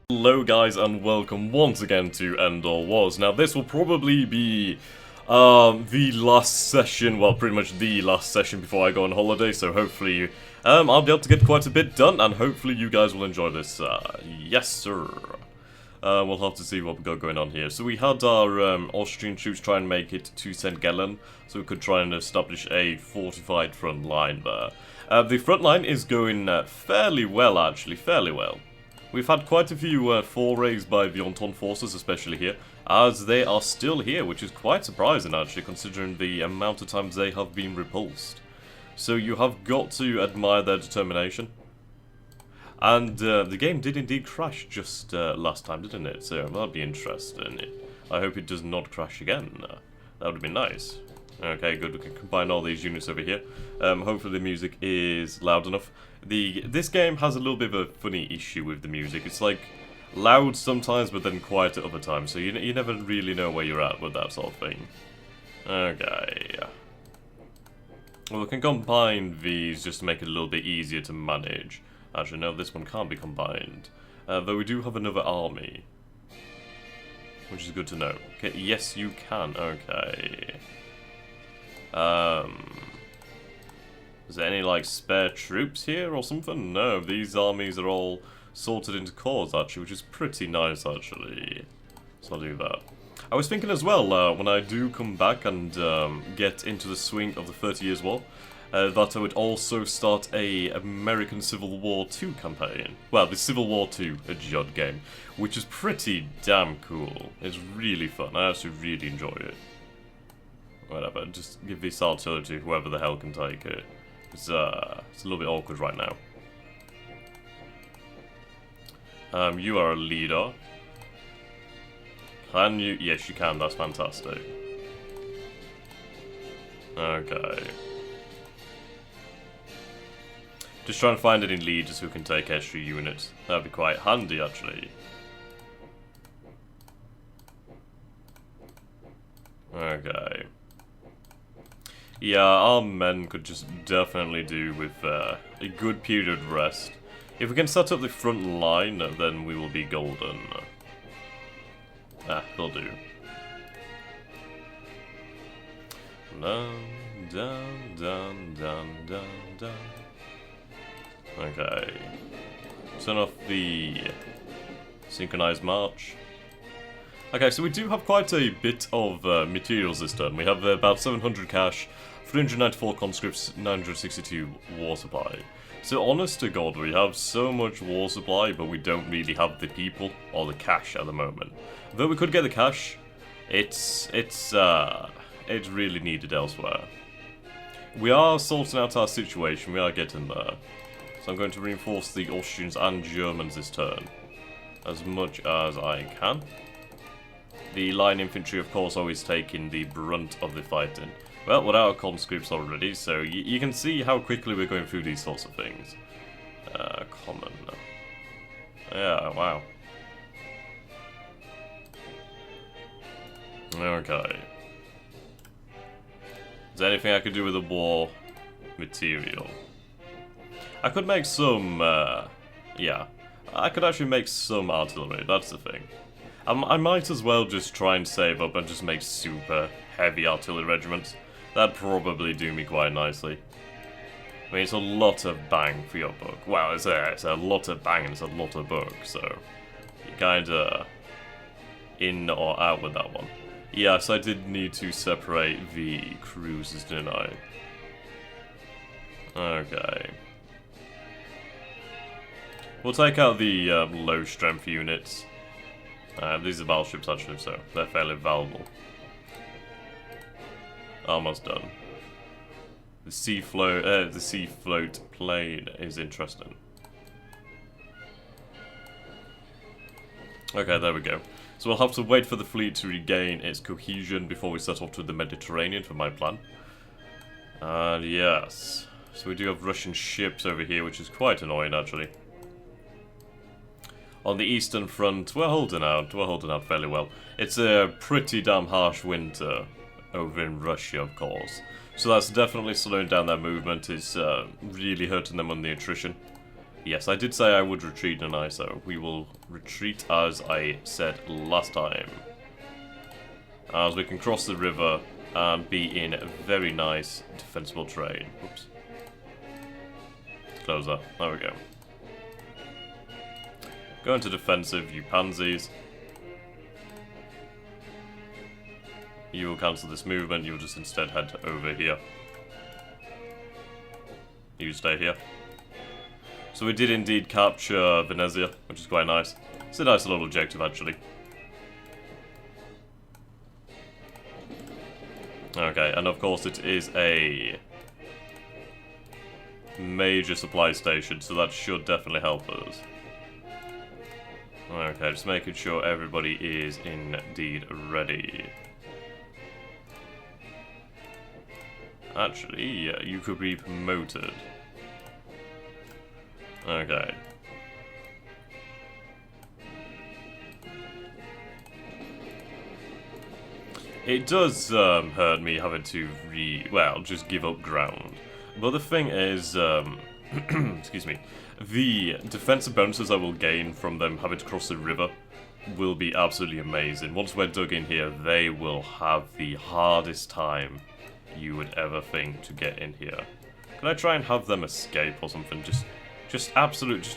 Hello guys and welcome once again to End All Wars. Now this will probably be the last session, well pretty much the last session before I go on holiday, so hopefully I'll be able to get quite a bit done and hopefully you guys will enjoy this. Yes sir. We'll have to see what we've got going on here. So we had our Austrian troops try and make it to St. Gallen, so we could try and establish a fortified front line there. The front line is going fairly well actually, fairly well. We've had quite a few forays by the Entente forces, especially here, as they are still here, which is quite surprising actually, considering the amount of times they have been repulsed. So you have got to admire their determination. And the game did indeed crash just last time, didn't it? So that'll be interesting. I hope it does not crash again. That would be nice. Okay, good. We can combine all these units over here. Hopefully the music is loud enough. This game has a little bit of a funny issue with the music. It's like loud sometimes, but then quiet at other times. So you never really know where you're at with that sort of thing. Okay. Well, we can combine these just to make it a little bit easier to manage. Actually, no, this one can't be combined. Though we do have another army. Which is good to know. Okay, yes, you can. Okay. Is there any, like, spare troops here or something? No, these armies are all sorted into corps, actually, which is pretty nice, actually. So I'll do that. I was thinking as well, when I do come back and get into the swing of the 30 Years' War, that I would also start a American Civil War II campaign. Well, the Civil War II, a JUD game, which is pretty damn cool. It's really fun. I actually really enjoy it. Whatever, just give this artillery to whoever the hell can take it. It's a little bit awkward right now. You are a leader. Can you? Yes, you can. That's fantastic. Okay. Just trying to find any leaders who can take extra units. That'd be quite handy, actually. Okay. Yeah, our men could just definitely do with a good period of rest. If we can set up the front line, then we will be golden. They'll do. Dun, dun, dun, dun, dun, dun. Okay. Turn off the synchronized march. Okay, so we do have quite a bit of materials this turn. We have about 700 cash, 394 conscripts, 962 war supply. So honest to God, we have so much war supply, but we don't really have the people or the cash at the moment. Though we could get the cash, it's really needed elsewhere. We are sorting out our situation, we are getting there. So I'm going to reinforce the Austrians and Germans this turn, as much as I can. The line infantry, of course, always taking the brunt of the fighting. Well, we're out of conscripts already, so you can see how quickly we're going through these sorts of things. Common. Yeah, wow. Okay. Is there anything I could do with the war material? I could make some, yeah. I could actually make some artillery, that's the thing. I might as well just try and save up and just make super heavy artillery regiments. That'd probably do me quite nicely. I mean, it's a lot of bang for your buck. Well, it's a lot of bang and it's a lot of buck, so you're kinda in or out with that one. Yes, I did need to separate the cruisers, didn't I? Okay. We'll take out the low strength units. These are battleships actually, so they're fairly valuable. Almost done. The sea float plane is interesting. Okay, there we go. So we'll have to wait for the fleet to regain its cohesion before we set off to the Mediterranean for my plan. And yes, so we do have Russian ships over here, which is quite annoying actually. On the eastern front, we're holding out fairly well. It's a pretty damn harsh winter over in Russia, of course. So that's definitely slowing down their movement, it's really hurting them on the attrition. Yes, I did say I would retreat, didn't I? So we will retreat as I said last time. As we can cross the river and be in a very nice defensible terrain. Oops. Close that. There we go. Go into defensive, you pansies. You will cancel this movement, you'll just instead head over here. You stay here. So we did indeed capture Venezia, which is quite nice. It's a nice little objective, actually. Okay, and of course it is a major supply station, so that should definitely help us. Okay, just making sure everybody is indeed ready. Actually, yeah, you could be promoted. Okay. It does hurt me having to just give up ground. But the thing is, excuse me, the defensive bonuses I will gain from them having to cross the river will be absolutely amazing. Once we're dug in here, they will have the hardest time you would ever think to get in here. Can I try and have them escape or something? Just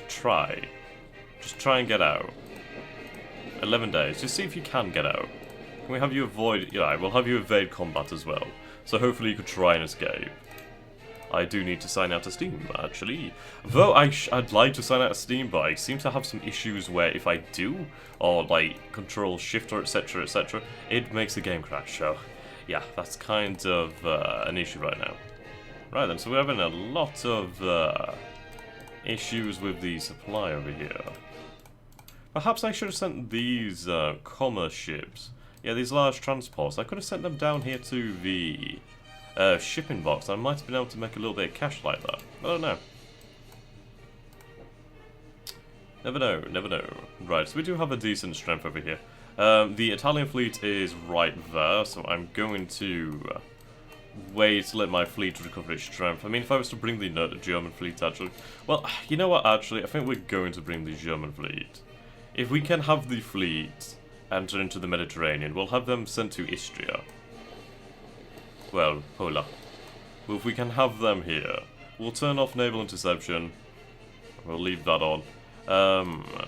try. Just try and get out. 11 days. Just see if you can get out. Can we have you avoid... Yeah, we'll have you evade combat as well. So hopefully you could try and escape. I do need to sign out of Steam, actually. Though I'd like to sign out of Steam, but I seem to have some issues where if I do, or like Control Shift or etc, it makes the game crash. So yeah, that's kind of an issue right now. Right then, so we're having a lot of issues with the supply over here. Perhaps I should have sent these commerce ships. Yeah, these large transports. I could have sent them down here to the shipping box. I might have been able to make a little bit of cash like that. I don't know. Never know, never know. Right, so we do have a decent strength over here. The Italian fleet is right there, so I'm going to wait to let my fleet recover its strength. I mean, if I was to bring the German fleet, actually... Well, you know what, actually, I think we're going to bring the German fleet. If we can have the fleet enter into the Mediterranean, we'll have them sent to Istria. Well, Pola. Well, if we can have them here, we'll turn off naval interception. We'll leave that on.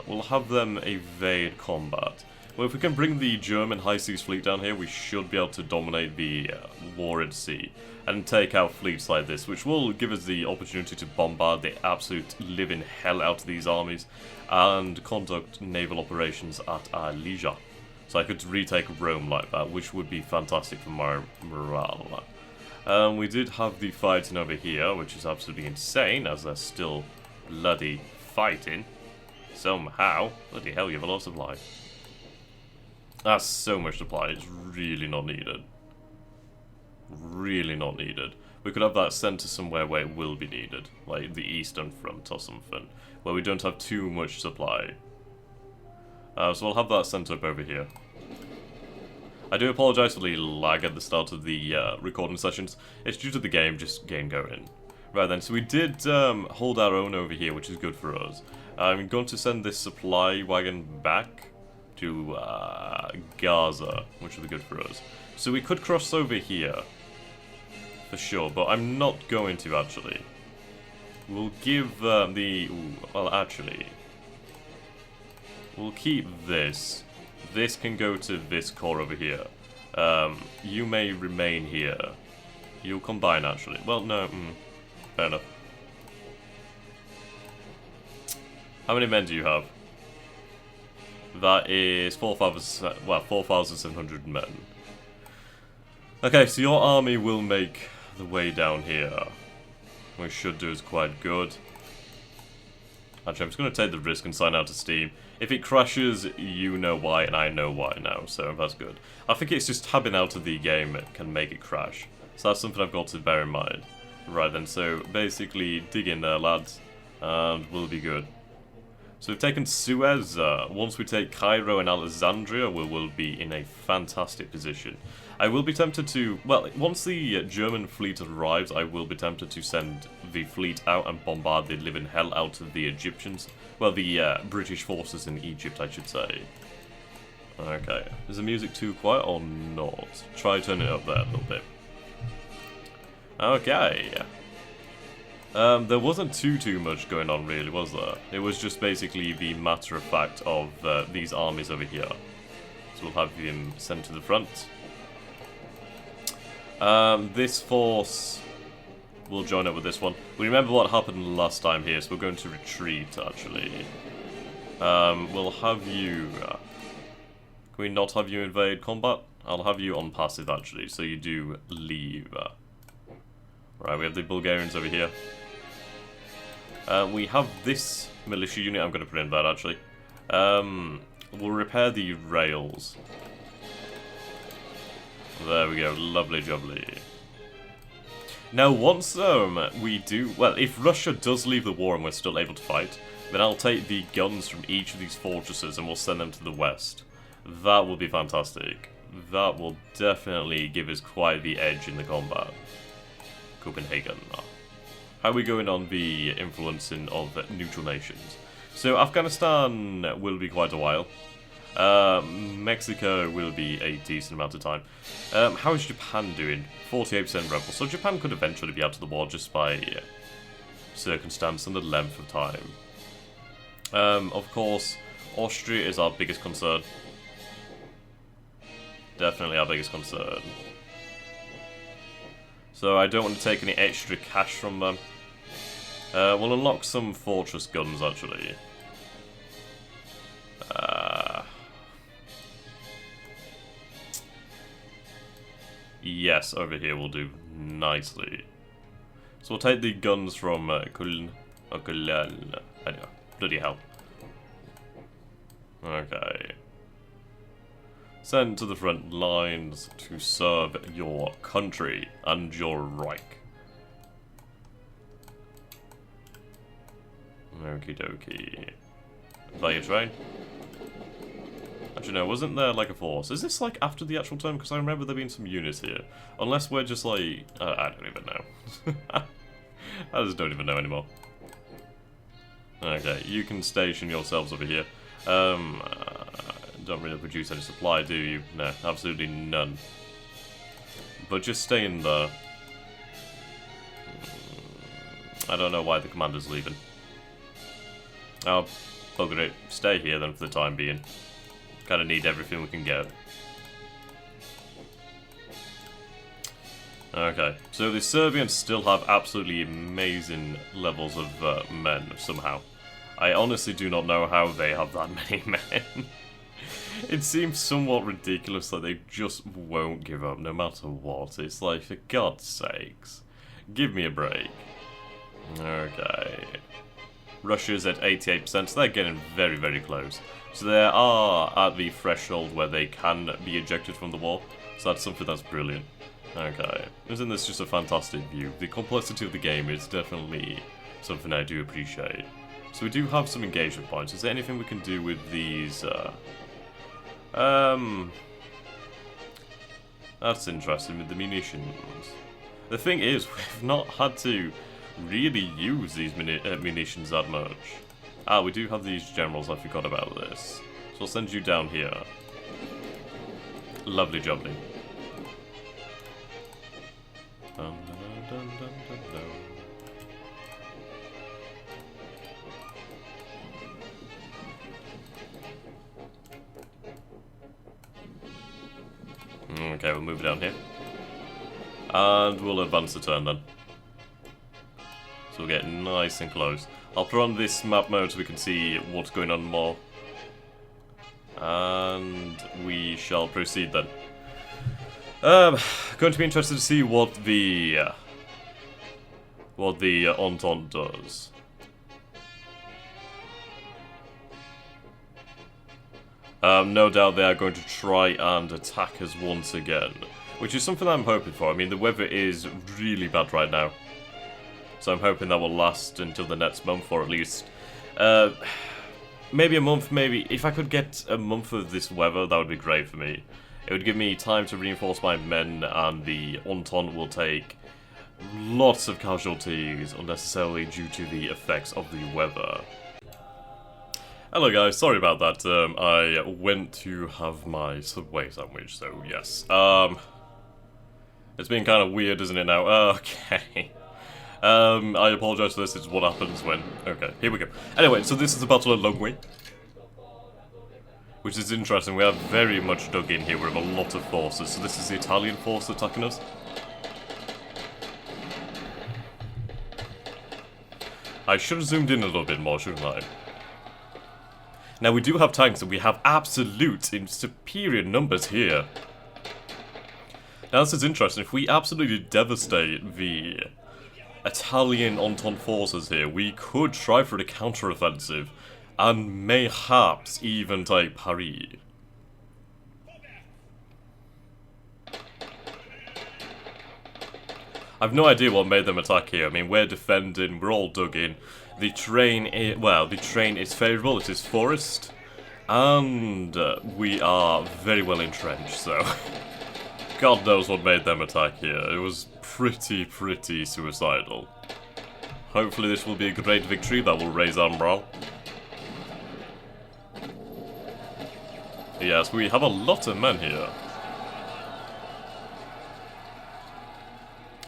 We'll have them evade combat. Well, if we can bring the German high seas fleet down here, we should be able to dominate the war at sea and take out fleets like this, which will give us the opportunity to bombard the absolute living hell out of these armies and conduct naval operations at our leisure. So I could retake Rome like that, which would be fantastic for my morale. We did have the fighting over here, which is absolutely insane, as they're still bloody fighting. Somehow. Bloody hell, you have a lot of supply. That's so much supply, it's really not needed. Really not needed. We could have that sent to somewhere where it will be needed, like the Eastern Front or something, where we don't have too much supply. So I'll have that sent up over here. I do apologise for the lag at the start of the recording sessions. It's due to the game just getting going. Right then, so we did hold our own over here, which is good for us. I'm going to send this supply wagon back to Gaza, which will be good for us. So we could cross over here, for sure, but I'm not going to, actually. We'll give well, actually, we'll keep this. This can go to this core over here. You may remain here. You'll combine, actually. Well, no, fair enough. How many men do you have? That is 4,700 men. Okay, so your army will make the way down here. What we should do is quite good. Actually, I'm just going to take the risk and sign out to Steam. If it crashes, you know why, and I know why now, so that's good. I think it's just tabbing out of the game can make it crash. So that's something I've got to bear in mind. Right then, so basically dig in there, lads, and we'll be good. So we've taken Suez. Once we take Cairo and Alexandria, we will be in a fantastic position. I will be tempted to... Well, once the German fleet arrives, I will be tempted to send the fleet out and bombard the living hell out of the Egyptians. Well, the British forces in Egypt, I should say. Okay, is the music too quiet or not? Try turning it up there a little bit. Okay. There wasn't too much going on really, was there? It was just basically the matter of fact of these armies over here. So we'll have him sent to the front. This force will join up with this one. We remember what happened last time here, so we're going to retreat actually. We'll have you... can we not have you invade combat? I'll have you on passive actually, so you do leave. Right, we have the Bulgarians over here. We have this militia unit, I'm going to put in that actually. We'll repair the rails. There we go, lovely jubbly. Now once we do, well, if Russia does leave the war and we're still able to fight, then I'll take the guns from each of these fortresses and we'll send them to the west. That will be fantastic. That will definitely give us quite the edge in the combat. Copenhagen. How are we going on the influencing of neutral nations? So Afghanistan will be quite a while. Mexico will be a decent amount of time. How is Japan doing? 48% rebel. So Japan could eventually be out of the war just by circumstance and the length of time. Of course, Austria is our biggest concern. Definitely our biggest concern. So I don't want to take any extra cash from them. We'll unlock some fortress guns actually. Yes, over here will do nicely. So we'll take the guns from Kuln. I know, bloody hell. Okay. Sent to the front lines to serve your country and your Reich. Okie dokie. Is that your train? Actually no, wasn't there like a force? Is this like after the actual turn? Because I remember there being some units here. Unless we're just like... I don't even know. I just don't even know anymore. Okay, you can station yourselves over here. Don't really produce any supply, do you? No, absolutely none. But just stay in there. I don't know why the commander's leaving. Oh, bugger it. Stay here then for the time being. Kind of need everything we can get. Okay, so the Serbians still have absolutely amazing levels of men, somehow. I honestly do not know how they have that many men. It seems somewhat ridiculous that they just won't give up no matter what. It's like, for God's sakes, give me a break. Okay. Russia's at 88%, so they're getting very, very close. So they are at the threshold where they can be ejected from the war. So that's something that's brilliant. Okay. Isn't this just a fantastic view? The complexity of the game is definitely something I do appreciate. So we do have some engagement points. Is there anything we can do with these? That's interesting with the munitions. The thing is, we've not had to really use these munitions that much. Ah, we do have these generals, I forgot about this. So I'll send you down here. Lovely jubbly. Dun, dun, dun, dun, dun, dun. Okay, we'll move down here. And we'll advance the turn then. So we'll get nice and close. I'll put on this map mode so we can see what's going on more. And we shall proceed then. Going to be interested to see what the Entente does. No doubt they are going to try and attack us once again, which is something I'm hoping for. I mean, the weather is really bad right now, so I'm hoping that will last until the next month, or at least maybe a month. Maybe if I could get a month of this weather, that would be great for me. It would give me time to reinforce my men, and the Entente will take lots of casualties unnecessarily due to the effects of the weather. Hello guys, sorry about that. I went to have my Subway sandwich, so yes. It's been kind of weird, isn't it now? Okay. I apologize for this, it's what happens when... Okay, here we go. Anyway, so this is the Battle of Longwy. Which is interesting, we have very much dug in here, we have a lot of forces. So this is the Italian force attacking us. I should have zoomed in a little bit more, shouldn't I? Now we do have tanks and we have absolute in superior numbers here. Now this is interesting, if we absolutely devastate the Italian Entente forces here, we could try for the counter-offensive and mayhaps even take Paris. I've no idea what made them attack here. I mean, we're defending, we're all dug in. The terrain is favourable, it is forest, and we are very well entrenched, so God knows what made them attack here. It was pretty suicidal. Hopefully this will be a great victory that will raise our morale. Yes, we have a lot of men here.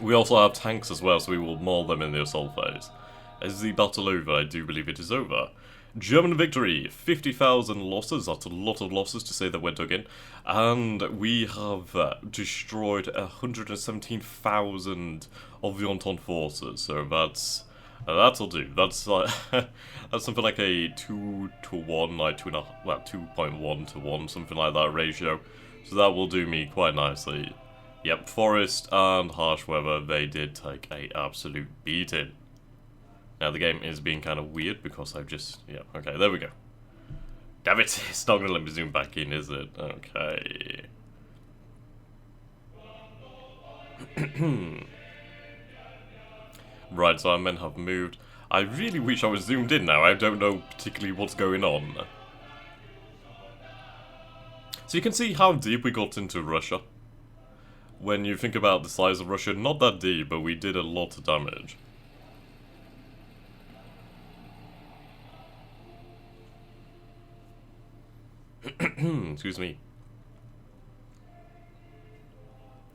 We also have tanks as well, so we will maul them in the assault phase. Is the battle over? I do believe it is over. German victory, 50,000 losses, that's a lot of losses to say that we're dug in. And we have destroyed 117,000 of the Entente forces, so that'll do. That's that's something like a 2 to 1, like 2.1 to 1, something like that ratio. So that will do me quite nicely. Yep, forest and harsh weather, they did take a absolute beating. Now the game is being kind of weird because I've just... Yeah, okay, there we go. Damn it, it's not going to let me zoom back in, is it? Okay. Right, so our men have moved. I really wish I was zoomed in now, I don't know particularly what's going on. So you can see how deep we got into Russia. When you think about the size of Russia, not that deep, but we did a lot of damage. Excuse me.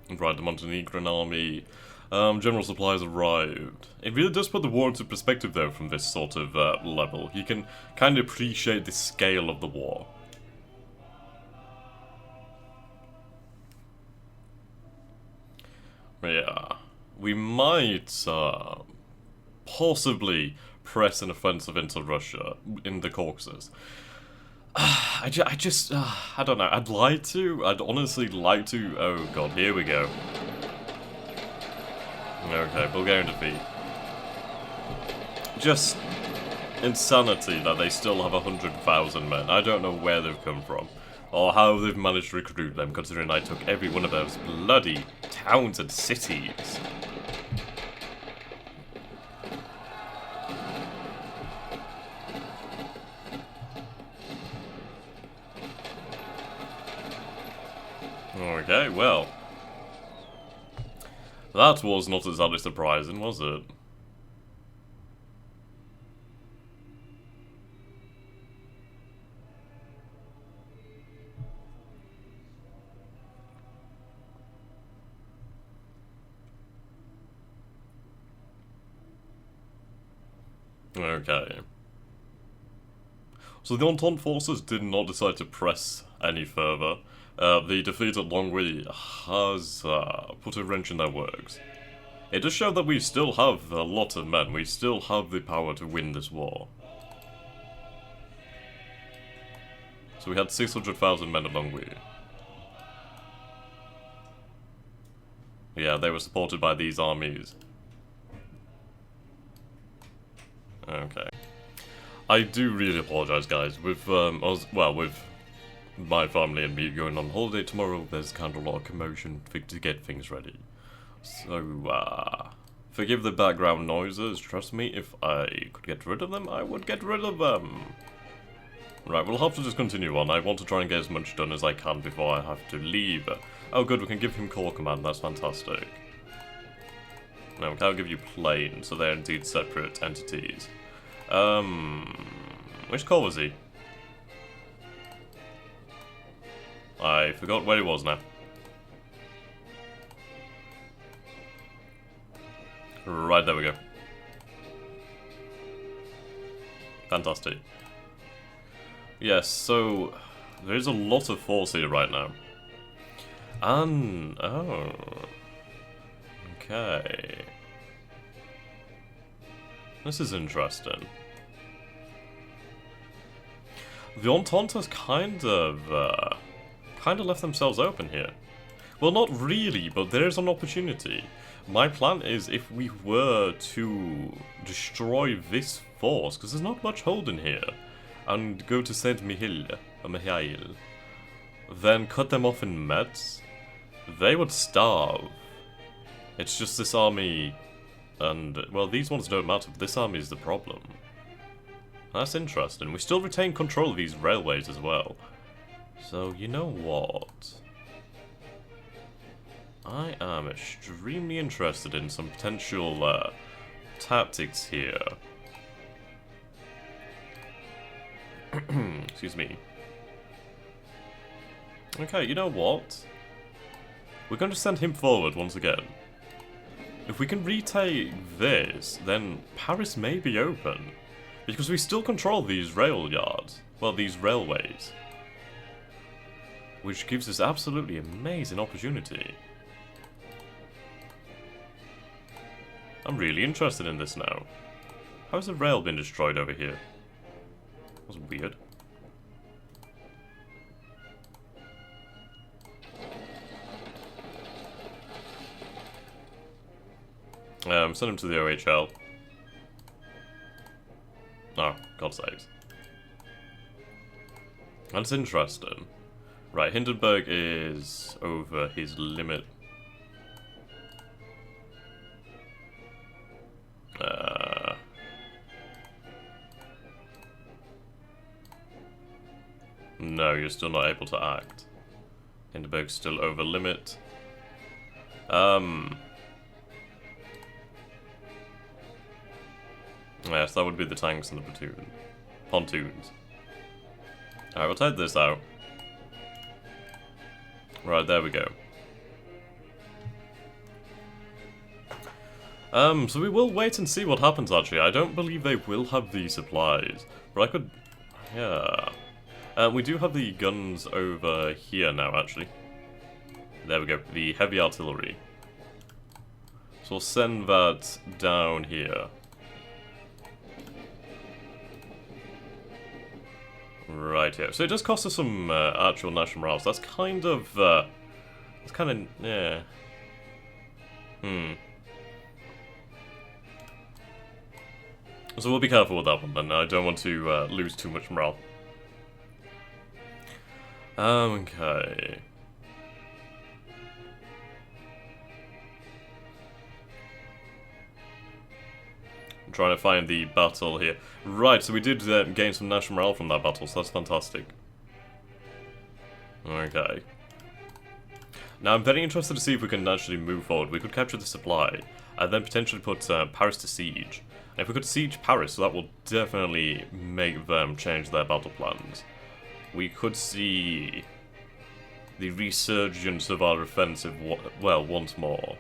Right, the Montenegrin army. General supplies arrived. It really does put the war into perspective, though, from this sort of level. You can kind of appreciate the scale of the war. Yeah. We might, possibly press an offensive into Russia in the Caucasus. I don't know, I'd honestly like to, oh god, here we go. Okay, Bulgarian defeat. Just insanity that they still have 100,000 men. I don't know where they've come from, or how they've managed to recruit them, considering I took every one of those bloody towns and cities. Okay, well. That was not exactly surprising, was it? Okay. So the Entente forces did not decide to press any further. The defeat at Longwy has put a wrench in their works. It does show that we still have a lot of men, we still have the power to win this war. So we had 600,000 men at Longwy. Yeah, they were supported by these armies. Okay. I do really apologise, guys. With, with my family and me going on holiday tomorrow, there's kind of a lot of commotion to get things ready. So, forgive the background noises. Trust me, if I could get rid of them, I would get rid of them. Right, we'll have to just continue on. I want to try and get as much done as I can before I have to leave. Oh good, we can give him call command, that's fantastic. No, we can't give you plain, so they're indeed separate entities. Which call was he? I forgot where he was now. Right, there we go. Fantastic. Yes, so there's a lot of force here right now. And oh, okay. This is interesting. The Entente has kind of left themselves open here. Well, not really, but there is an opportunity. My plan is if we were to destroy this force, because there's not much holding here, and go to Saint-Mihiel, then cut them off in Metz, they would starve. It's just this army, and, well, these ones don't matter, but this army is the problem. That's interesting. We still retain control of these railways as well. So, you know what? I am extremely interested in some potential tactics here. Excuse me. Okay, you know what? We're going to send him forward once again. If we can retake this, then Paris may be open. Because we still control these rail yards. Well, these railways. Which gives us absolutely amazing opportunity. I'm really interested in this now. How has the rail been destroyed over here? That was weird. Send him to the OHL. Oh, God's sakes. That's interesting. Right, Hindenburg is over his limit. No, you're still not able to act. Hindenburg's still over limit. Yes, that would be the tanks and the pontoons. Alright, we'll take this out. Right, there we go. So we will wait and see what happens, actually. I don't believe they will have the supplies. But I could... yeah. We do have the guns over here now, actually. There we go, the heavy artillery. So we'll send that down here. Right here. So it does cost us some actual national morale. So that's kind of... yeah. So we'll be careful with that one then. I don't want to lose too much morale. Okay. I'm trying to find the battle here. Right, so we did gain some national morale from that battle, so that's fantastic. Okay. Now I'm very interested to see if we can actually move forward. We could capture the supply, and then potentially put Paris to siege. And if we could siege Paris, so that will definitely make them change their battle plans. We could see the resurgence of our offensive, well, once more.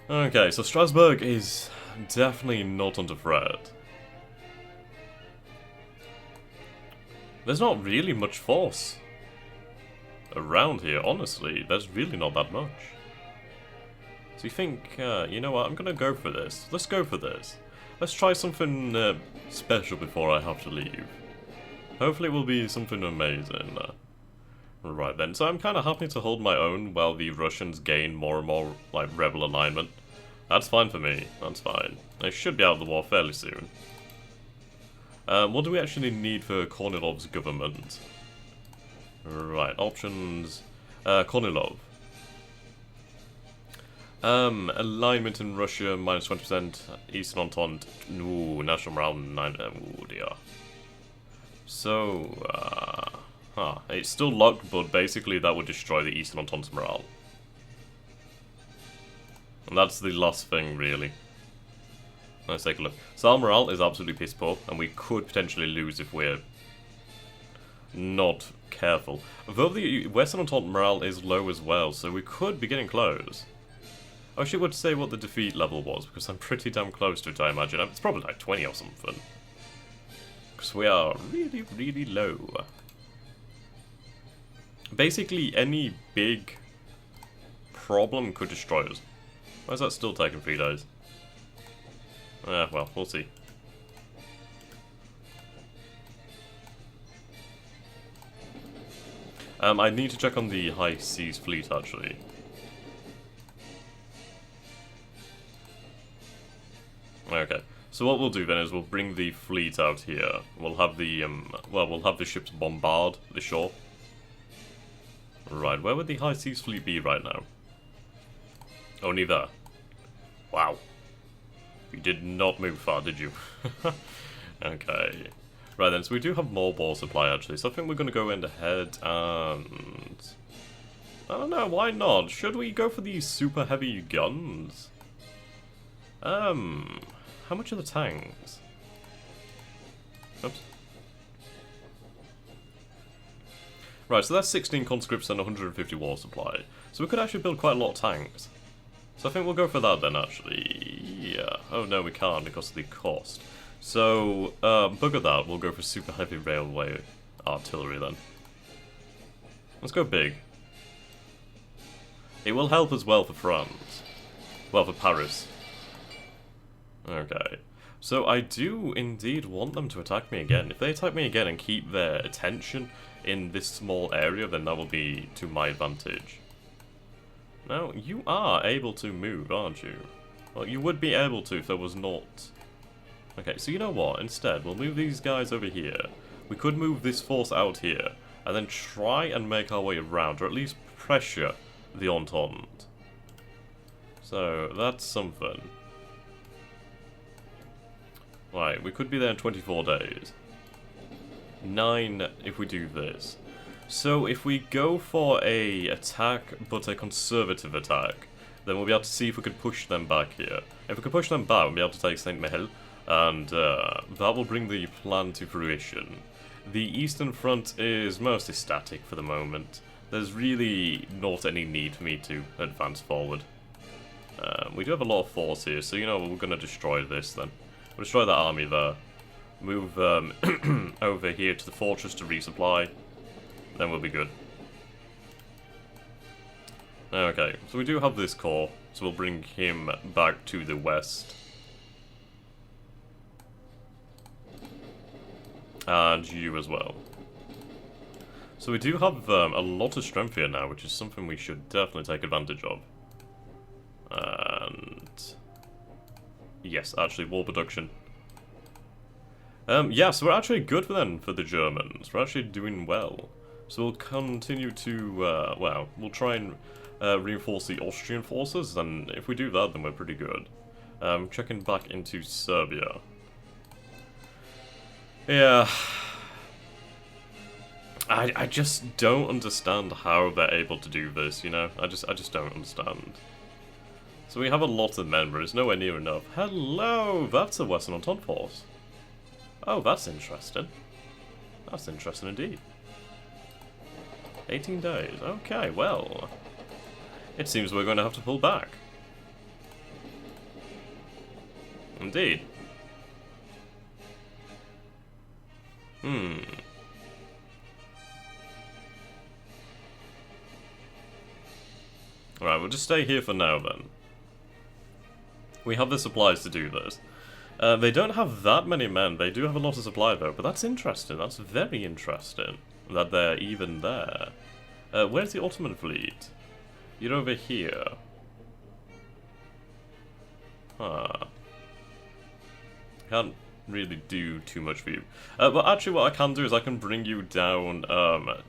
Okay, so Strasbourg is definitely not under threat. There's not really much force around here, honestly. There's really not that much. So you think, you know what, I'm gonna go for this. Let's go for this. Let's try something special before I have to leave. Hopefully it will be something amazing. Right then, so I'm kind of happy to hold my own while the Russians gain more and more, like, rebel alignment. That's fine for me, that's fine. They should be out of the war fairly soon. What do we actually need for Kornilov's government? Right, options... Kornilov. Alignment in Russia, minus 20%. Eastern Entente, ooh, national morale, 9, ooh dear. So, it's still locked, but basically that would destroy the Eastern Entente's morale. And that's the last thing, really. Let's take a look. So our morale is absolutely piss poor, and we could potentially lose if we're not careful. Though the Western Entente morale is low as well, so we could be getting close. I actually would say what the defeat level was, because I'm pretty damn close to it, I imagine. It's probably like 20 or something. Because we are really, really low. Basically, any big problem could destroy us. Why is that still taking 3 days? Well, we'll see. I need to check on the High Seas Fleet, actually. Okay, so what we'll do then is we'll bring the fleet out here. We'll have the, we'll have the ships bombard the shore. Right, where would the High Seas Fleet be right now? Only there. Wow. You did not move far, did you? Okay. Right then, so we do have more war supply actually, so I think we're going to go in ahead and... I don't know, why not? Should we go for these super heavy guns? How much are the tanks? Oops. Right, so that's 16 conscripts and 150 war supply. So we could actually build quite a lot of tanks. So I think we'll go for that then, actually. Yeah. Oh no, we can't because of the cost. So, bugger that. We'll go for super heavy railway artillery then. Let's go big. It will help as well for France. Well, for Paris. Okay. So I do indeed want them to attack me again. If they attack me again and keep their attention in this small area, then that will be to my advantage. Now, you are able to move, aren't you? Well, you would be able to if there was not... Okay, so you know what? Instead, we'll move these guys over here. We could move this force out here, and then try and make our way around, or at least pressure the Entente. So, that's something. Right, we could be there in 24 days. 9 if we do this. So if we go for a attack, but a conservative attack, then we'll be able to see if we could push them back here. If we can push them back, we'll be able to take Saint-Mihiel, and that will bring the plan to fruition. The Eastern Front is mostly static for the moment. There's really not any need for me to advance forward. We do have a lot of force here, so you know we're going to destroy this then. We'll destroy that army there. Move over here to the fortress to resupply. Then we'll be good. Okay, so we do have this core, so we'll bring him back to the west. And you as well. So we do have a lot of strength here now, which is something we should definitely take advantage of. And... yes, actually, war production. Yeah, so we're actually good then for the Germans. We're actually doing well. So we'll continue to, well, we'll try and reinforce the Austrian forces, and if we do that, then we're pretty good. Checking back into Serbia. Yeah. I just don't understand how they're able to do this, you know? I just don't understand. So we have a lot of men, but it's nowhere near enough. Hello! That's a Western Entente force. Oh, that's interesting. That's interesting indeed. 18 days. Okay, well. It seems we're going to have to pull back. Indeed. Alright, we'll just stay here for now then. We have the supplies to do this. They don't have that many men. They do have a lot of supply though, but that's interesting. That's very interesting that they're even there. Where's the Ottoman fleet? You're over here. Huh. Can't really do too much for you. But actually what I can do is I can bring you down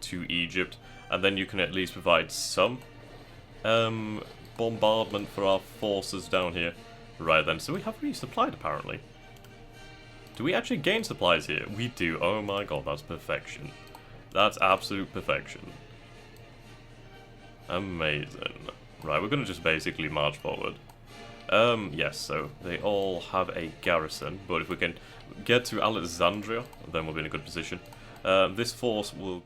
to Egypt, and then you can at least provide some bombardment for our forces down here. Right then, so we have resupplied apparently. Do we actually gain supplies here? We do. Oh my god, that's perfection. That's absolute perfection. Amazing. Right, we're going to just basically march forward. Yes, so they all have a garrison, but if we can get to Alexandria, then we'll be in a good position. This force will